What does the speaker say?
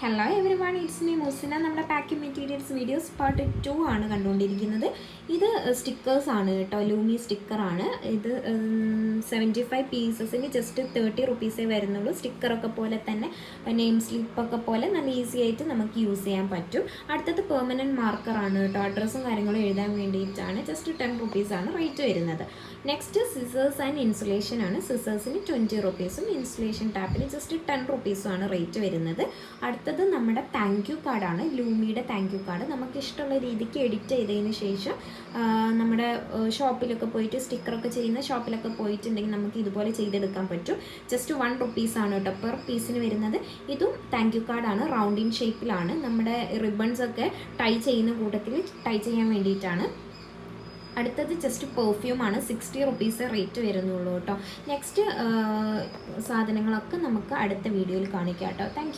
Hello every one, it's me Musina. നമ്മുടെ packing materials videos part 2 ആണ് കണ്ടുകൊണ്ടിരിക്കുന്നത്. ഇത് സ്റ്റിക്കേഴ്സ് ആണ് കേട്ടോ, ലൂമി സ്റ്റിക്കറാണ് ഇത്. 75 പീസസിന് ജസ്റ്റ് 30 റുപ്പീസേ വരുന്നുള്ളൂ. സ്റ്റിക്കറൊക്കെ പോലെ തന്നെ നെയിം സ്ലിപ്പൊക്കെ പോലെ നല്ല ഈസി ആയിട്ട് നമുക്ക് യൂസ് ചെയ്യാൻ പറ്റും. അടുത്തത് പെർമനൻറ്റ് മാർക്കറാണ് കേട്ടോ, അഡ്രസ്സും കാര്യങ്ങളും എഴുതാൻ വേണ്ടിയിട്ടാണ്. ജസ്റ്റ് 10 റുപ്പീസാണ് റേറ്റ് വരുന്നത്. നെക്സ്റ്റ് സിസേഴ്സ് ആൻഡ് ഇൻസുലേഷൻ ആണ്. സിസേഴ്സിന് 20 റുപ്പീസും ഇൻസുലേഷൻ ടാപ്പിന് ജസ്റ്റ് 10 റുപ്പീസുമാണ് റേറ്റ് വരുന്നത്. അടുത്തത് നമ്മുടെ താങ്ക് യു കാർഡാണ്, ലൂമിയുടെ താങ്ക് യു കാർഡ്. നമുക്ക് ഇഷ്ടമുള്ള രീതിക്ക് എഡിറ്റ് ചെയ്തതിന് ശേഷം നമ്മുടെ ഷോപ്പിലൊക്കെ പോയിട്ട് സ്റ്റിക്കറൊക്കെ ചെയ്യുന്ന ഷോപ്പിലൊക്കെ പോയിട്ടുണ്ടെങ്കിൽ നമുക്ക് ഇതുപോലെ ചെയ്തെടുക്കാൻ പറ്റും. ജസ്റ്റ് 1 റുപ്പീസാണ് കേട്ടോ പെർ പീസിന് വരുന്നത്. ഇതും താങ്ക് യു കാർഡാണ്, റൗണ്ട് ഇൻ ഷേപ്പിലാണ്. നമ്മുടെ റിബൺസൊക്കെ ടൈ ചെയ്യുന്ന കൂട്ടത്തിൽ ടൈ ചെയ്യാൻ വേണ്ടിയിട്ടാണ്. അടുത്തത് ജസ്റ്റ് പെർഫ്യൂമാണ്, 60 റുപ്പീസ് റേറ്റ് വരുന്നുള്ളൂ കേട്ടോ. നെക്സ്റ്റ് സാധനങ്ങളൊക്കെ നമുക്ക് അടുത്ത വീഡിയോയിൽ കാണിക്കാം കേട്ടോ. Thank you.